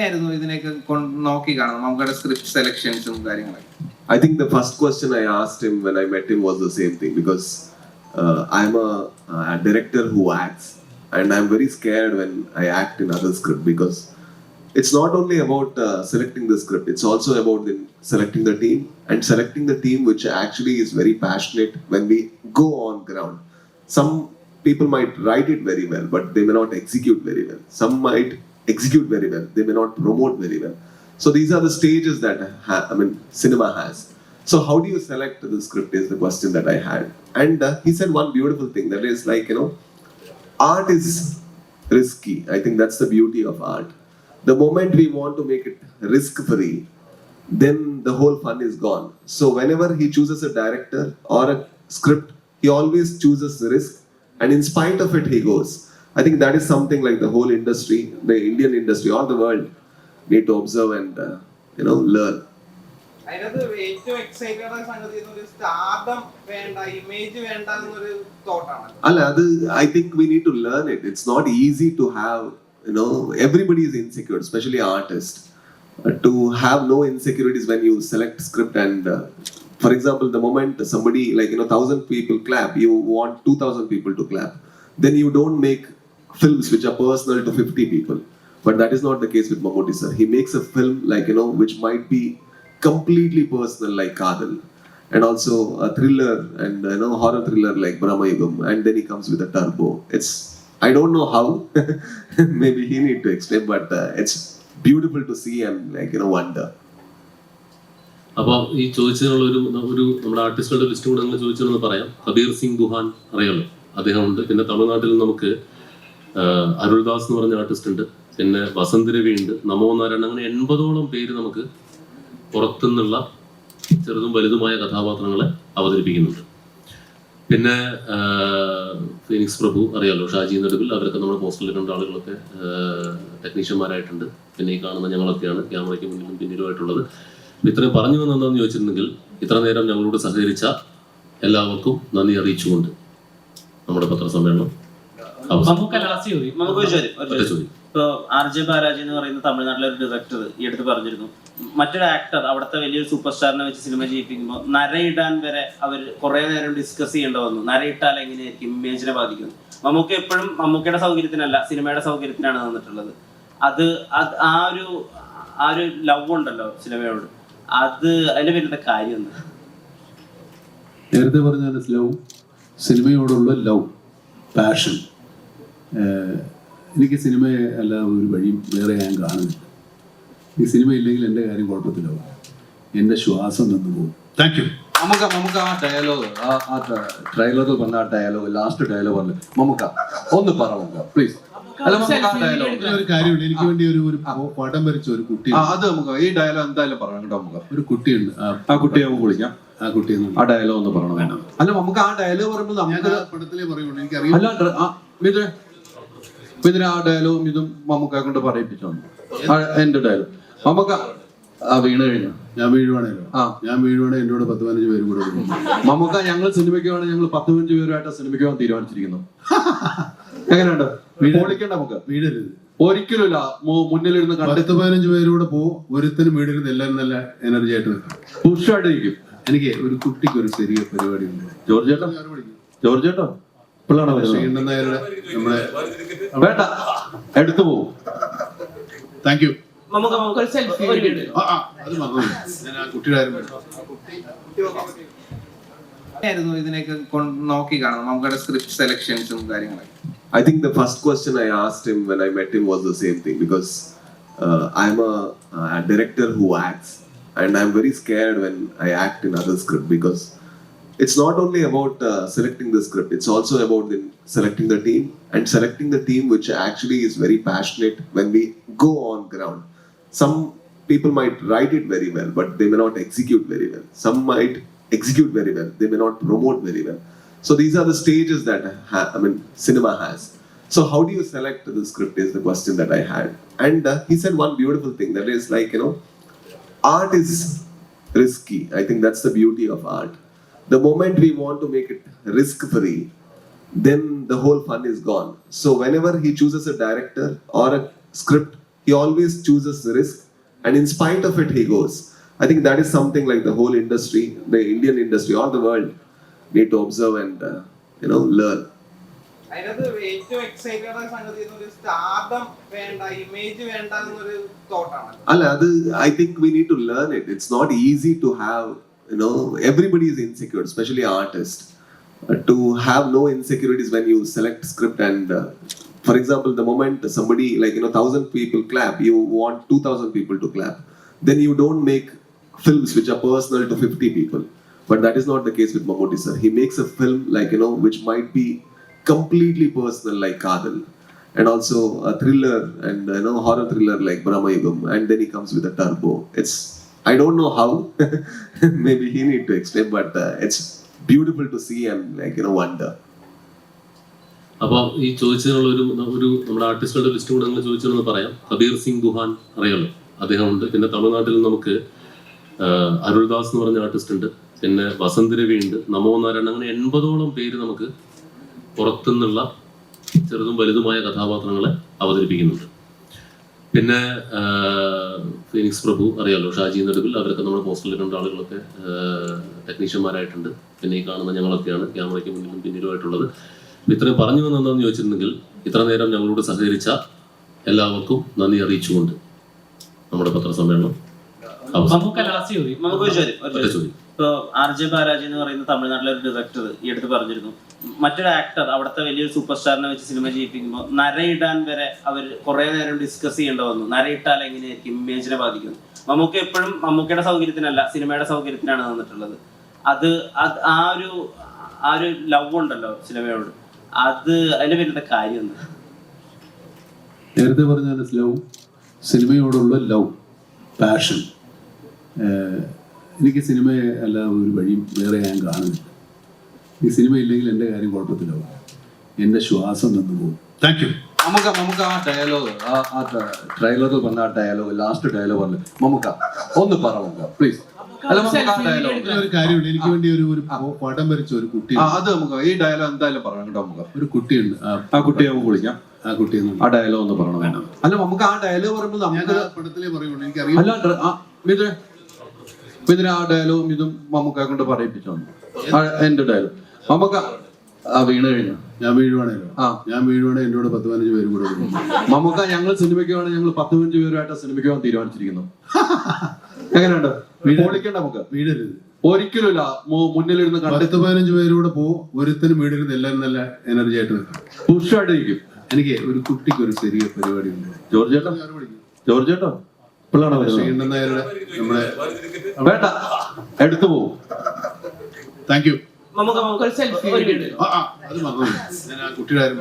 I think the first question I asked him when I met him was the same thing, because I'm a director who acts, and I'm very scared when I act in other script, because it's not only about selecting the script, it's also about selecting the team, and selecting the team which actually is very passionate when we go on ground. Some people might write it very well, but they may not execute very well. Some might execute very well, they may not promote very well. So these are the stages that cinema has. So how do you select the script is the question that I had. And he said one beautiful thing, that is like, art is risky. I think that's the beauty of art. The moment we want to make it risk free, then the whole fun is gone. So whenever he chooses a director or a script, he always chooses risk, and in spite of it, he goes. I think that is something like the whole industry, the Indian industry, all the world need to observe and learn. I think we need to learn it. It's not easy to have, everybody is insecure, especially artists. To have no insecurities when you select script, and for example, the moment somebody 1,000 people clap, you want 2,000 people to clap. Then you don't make films which are personal to 50 people. But that is not the case with Mammootty sir. He makes a film which might be completely personal, like Kadal, and also a thriller and horror thriller like Brahmayugam, and then he comes with a turbo. I don't know how. Maybe he need to explain, but it's beautiful to see and wonder. അപ്പോൾ ഈ ചോദിച്ചതിനുള്ള ഒരു നമ്മുടെ ആർട്ടിസ്റ്റുകളുടെ list കൂടെ നിങ്ങൾ ചോദിച്ചതെന്ന് പറയാം. കബീർ സിംഗ് ദുഹാൻ അറിയാമല്ലോ, അദ്ദേഹമുണ്ട്. പിന്നെ തമിഴ്നാട്ടിൽ നമുക്ക് അരുൾദാസ് എന്ന് പറഞ്ഞ ആർട്ടിസ്റ്റ് ഉണ്ട്. പിന്നെ വസന്ത് രവി ഉണ്ട്, നമോ നാരായണൻ. അങ്ങനെ 80ഓളം പേര് നമുക്ക് പുറത്തുനിന്നുള്ള ചെറുതും വലുതുമായ കഥാപാത്രങ്ങളെ അവതരിപ്പിക്കുന്നുണ്ട്. പിന്നെ ഫീനിക്സ് പ്രഭു അറിയാമല്ലോ, ഷാജി നെടുവിൽ, അവരൊക്കെ നമ്മുടെ പോസ്റ്ററിൽ കണ്ട ആളുകളൊക്കെ ടെക്നീഷ്യന്മാരായിട്ടുണ്ട്. പിന്നെ ഈ കാണുന്ന ഞങ്ങളൊക്കെയാണ് ക്യാമറയ്ക്ക് മുന്നിലും പിന്നിലുമായിട്ടുള്ളത്. ഇത്രയും പറഞ്ഞു വന്നെന്താണെന്ന് ചോദിച്ചിട്ടുണ്ടെങ്കിൽ, ഇത്ര നേരം ഞങ്ങളോട് സഹകരിച്ച എല്ലാവർക്കും നന്ദി അറിയിച്ചുകൊണ്ട് നമ്മുടെ പത്രസമ്മേളനം ഇപ്പൊ RJ ബാലാജി എന്ന് പറയുന്ന തമിഴ്നാട്ടിലെ ഒരു ഡയറക്ടർ ഈ അടുത്ത് പറഞ്ഞിരുന്നു, മറ്റൊരു ആക്ടർ അവിടുത്തെ വലിയൊരു സൂപ്പർ സ്റ്റാറിനെ വെച്ച് സിനിമ ചെയ്യിപ്പിക്കുമ്പോൾ നരയിടാൻ വരെ അവർ കുറെ നേരം ഡിസ്കസ് ചെയ്യേണ്ട വന്നു. നരയിട്ടാൽ എങ്ങനെയായിരിക്കും, ഇമേജിനെ ബാധിക്കും. മമ്മൂക്ക എപ്പോഴും മമ്മൂക്കയുടെ സൗകര്യത്തിനല്ല, സിനിമയുടെ സൗകര്യത്തിനാണ് തന്നിട്ടുള്ളത്. അത് ആ ഒരു ലവ് ഉണ്ടല്ലോ സിനിമയോട്, അതിന്റെ പേരിലത്തെ കാര്യം എന്താ? നേരത്തെ പറഞ്ഞ ലവ്, സിനിമയോടുള്ള ലവ്, പാഷൻ. എനിക്ക് സിനിമയെ അല്ലാതെ ഒരു വഴിയും വേറെ ഞാൻ കാണുന്നില്ല. ഈ സിനിമ ഇല്ലെങ്കിൽ എൻ്റെ കാര്യം കുഴപ്പത്തിലാവും, എൻ്റെ ശ്വാസം നിന്ന് പോകും. Thank you. നമുക്ക് ആ ഡയലോഗ്, ആ ട്രെയിലറിൽ പറഞ്ഞ ആ ഡയലോഗ്, ലാസ്റ്റ് ഡയലോഗ് പറഞ്ഞു നമുക്ക് ഒന്ന് പറ പ്ലീസ്. ഒരു കാര്യമുണ്ട്, എനിക്ക് വേണ്ടി ഒരു പടം വരച്ച ഒരു കുട്ടി, അത് നമുക്ക് ഈ ഡയലോഗ് എന്തായാലും പറയണം കേട്ടോ. നമുക്ക് ഒരു കുട്ടിയുണ്ട്, ആ കുട്ടിയെ നമുക്ക് വിളിക്കാം. ആ കുട്ടി ആ ഡയലോഗ് ഒന്ന് പറയണം. അല്ല, നമുക്ക് ആ ഡയലോഗ് പറയുമ്പോൾ നമുക്ക് പടത്തിലേ പറയുള്ളൂ, എനിക്കറിയാം. ഇതിന് ആ ഡയലോഗും ഇതും നമുക്ക് കൊണ്ട് പറയിപ്പിച്ചു. എന്റെ ഡയലോഗ് നമുക്ക് വീണ് കഴിഞ്ഞു. ഞാൻ വീഴുവാണല്ലോ, ഞാൻ വീഴുവാണെങ്കിൽ എന്നോട് 10-15 പേരും കൂടെ നമുക്ക് ഞങ്ങൾ സിനിമയ്ക്ക് വേണം, ഞങ്ങൾ 10-15 പേരുമായിട്ട് സിനിമയ്ക്ക് പോകാൻ തീരുമാനിച്ചിരിക്കുന്നു. എങ്ങനെയുണ്ട്? വിളിക്കണ്ട, നമുക്ക് വീഴരുത് ഒരിക്കലും ഇല്ല. മുന്നിലിരുന്ന് 10-15 പേരൂടെ ഒരുത്തനും വീടിരുന്ന് എല്ലാവരും നല്ല എനർജി ആയിട്ട് നിൽക്കും, പുഷായിട്ടിരിക്കും. എനിക്ക് ഒരു കുട്ടിക്ക് ഒരു ചെറിയ പരിപാടി ഉണ്ട്. ജോർജ് ചേട്ടോ പിള്ളാണ് നമ്മളെ വേണ്ട, എടുത്തു പോകും. Thank you. അത് മറന്നു, ഞാൻ ആ കുട്ടിയുടെ സ്ക്രിപ്റ്റ് സെലക്ഷൻസും കാര്യങ്ങളൊക്കെ. I think the first question I asked him when I met him was the same thing, because I'm a director who acts, and I'm very scared when I act in other script, because it's not only about selecting the script, it's also about selecting the team, and selecting the team which actually is very passionate when we go on ground. Some people might write it very well, but they may not execute very well. Some might execute very well, they may not promote very well. So these are the stages that cinema has. So how do you select the script is the question that I had. And he said one beautiful thing, that is like, art is risky. I think that's the beauty of art. The moment we want to make it risk free, then the whole fun is gone. So whenever he chooses a director or a script, he always chooses the risk, and in spite of it, he goes. I think that is something like the whole industry, the Indian industry, or the world need to observe and learn. അതിനകത്ത് ഏറ്റവും excited ആയ സംഗതി ഒരു stardom വേണ്ട, image വേണ്ട എന്നൊരു തോട്ടാണ്. I think we need to learn it. It's not easy to have, everybody is insecure, especially artists. To have no insecurities when you select script and, for example, the moment somebody 1,000 people clap, you want 2,000 people to clap. Then you don't make films which are personal to 50 people. But that is not the case with Mammootty sir. He makes a film which might be completely personal like Kadal, and also a thriller and horror thriller like Brahmayugam, and then he comes with a turbo. I don't know how. Maybe he need to explain, but it's beautiful to see and wonder. അപ്പോൾ ഈ ചോദിച്ചതിനുള്ള ഒരു നമ്മുടെ ആർട്ടിസ്റ്റുകളുടെ list കൂടെ നിങ്ങൾ ചോദിച്ചതെന്ന് പറയാം. കബീർ സിംഗ് ദുഹാൻ അറിയാമല്ലോ, അദ്ദേഹമുണ്ട്. പിന്നെ തമിഴ്നാട്ടിൽ നമുക്ക് അരുൾദാസ് എന്ന് പറഞ്ഞ ആർട്ടിസ്റ്റ് ഉണ്ട്. പിന്നെ വസന്ത് രവി ഉണ്ട്, നമോ നാരായണൻ. അങ്ങനെ 80ഓളം പേര് നമുക്ക് പുറത്തുനിന്നുള്ള ചെറുതും വലുതുമായ കഥാപാത്രങ്ങളെ അവതരിപ്പിക്കുന്നുണ്ട്. പിന്നെ ഫീനിക്സ് പ്രഭു അറിയാലോ, ഷാജി നെടുവിൽ, അവരൊക്കെ നമ്മുടെ പോസ്റ്ററിൽ കണ്ട ആളുകളൊക്കെ ടെക്നീഷ്യന്മാരായിട്ടുണ്ട്. പിന്നെ ഈ കാണുന്ന ഞങ്ങളൊക്കെയാണ് ക്യാമറയ്ക്ക് മുന്നിലും പിന്നിലുമായിട്ടുള്ളത്. ഇത്രയും പറഞ്ഞു വന്നെന്താണെന്ന് ചോദിച്ചിട്ടുണ്ടെങ്കിൽ, ഇത്ര നേരം ഞങ്ങളോട് സഹകരിച്ച എല്ലാവർക്കും നന്ദി അറിയിച്ചുകൊണ്ട് നമ്മുടെ പത്രസമ്മേളനം ചോദ്യം. ഇപ്പൊ RJ ബാലാജി എന്ന് പറയുന്ന തമിഴ്നാട്ടിലെ ഒരു ഡയറക്ടർ ഈ അടുത്ത് പറഞ്ഞിരുന്നു, മറ്റൊരു ആക്ടർ അവിടുത്തെ വലിയൊരു സൂപ്പർ സ്റ്റാറിനെ വെച്ച് സിനിമ ചെയ്യിപ്പിക്കുമ്പോൾ നരയിടാൻ വരെ അവർ കുറെ നേരം ഡിസ്കസ് ചെയ്യേണ്ട വന്നു. നരയിട്ടാൽ എങ്ങനെയായിരിക്കും, ഇമേജിനെ ബാധിക്കുന്നു. മമ്മൂക്ക എപ്പോഴും മമ്മൂക്കയുടെ സൗകര്യത്തിനല്ല, സിനിമയുടെ സൗകര്യത്തിനാണ് നിന്നിട്ടുള്ളത്. അത് ആ ഒരു ലവ് ഉണ്ടല്ലോ സിനിമയോട്, അതിന്റെ പേരിന്റെ കാര്യം എന്താ? നേരത്തെ പറഞ്ഞ ലവ്, സിനിമയോടുള്ള ലവ്, പാഷൻ. എനിക്ക് സിനിമയെ അല്ലാതെ ഒരു വഴിയും വേറെ ഞാൻ കാണുന്നില്ല. ഈ സിനിമ ഇല്ലെങ്കിൽ എൻ്റെ കാര്യം കുഴപ്പത്തിലാവും, എൻ്റെ ശ്വാസം നിന്ന് പോകും. Thank you. നമുക്ക് ആ ഡയലോഗ്, ആ ട്രെയിലറിൽ പറഞ്ഞ ആ ഡയലോഗ്, ലാസ്റ്റ് ഡയലോഗ് പറഞ്ഞു നമുക്ക് ഒന്ന് പറ പ്ലീസ്. അല്ല, നമുക്ക് ആ ഡയലോഗ് ഒരു കാര്യമുണ്ട്. എനിക്ക് വേണ്ടി ഒരു പടം വരച്ച ഒരു കുട്ടി, അത് നമുക്ക് ഈ ഡയലോഗ് എന്തായാലും പറയണം കേട്ടോ. നമുക്ക് ഒരു കുട്ടിയുണ്ട്, ആ കുട്ടിയെ നമുക്ക് വിളിക്കാം. ആ കുട്ടിയെ ആ ഡയലോഗ് ഒന്ന് പറയണം. വേണം. അല്ല, നമുക്ക് ആ ഡയലോഗ് പറയുമ്പോൾ നമുക്ക് പടത്തിലേ പറയുള്ളൂ, എനിക്കറിയാം. അല്ല ഇതിന് ആ ഡയലോഗും ഇതും മമ്മൂക്ക കൊണ്ട് പറയിപ്പിച്ചു. എന്റെ ഡയലോഗ് മമ്മൂക്ക വീണ് കഴിഞ്ഞു. ഞാൻ വീഴുവാണെങ്കിൽ എന്നോട് 10-15 പേരും കൂടെ മമ്മൂക്ക ഞങ്ങൾ സിനിമയ്ക്ക് വേണം, ഞങ്ങൾ 10-15 പേരുമായിട്ട് സിനിമയ്ക്ക് പോകാൻ തീരുമാനിച്ചിരിക്കുന്നു. എങ്ങനെയുണ്ട്? പൊളിക്കണ്ട, നമുക്ക് വീഴരുത് ഒരിക്കലും ഇല്ല. മുന്നിലിരുന്ന് 10-15 പേരൂടെ പോകും, ഒരുത്തനും വീടിരുന്ന് എല്ലാവരും നല്ല എനർജി ആയിട്ട് നിൽക്കും, പുഷായിട്ടിരിക്കും. എനിക്ക് ഒരു കുട്ടിക്ക് ഒരു ചെറിയ പരിപാടി ഉണ്ട്. ജോർജ് ചേട്ടോ പിള്ളാണ് ശ്രീകണ്ഠൻ നായരുടെ നമ്മളെ വേണ്ട എടുത്തു പോകും. Thank you. അത് മറന്നു, ഞാൻ ആ കുട്ടിയുടെ കാര്യം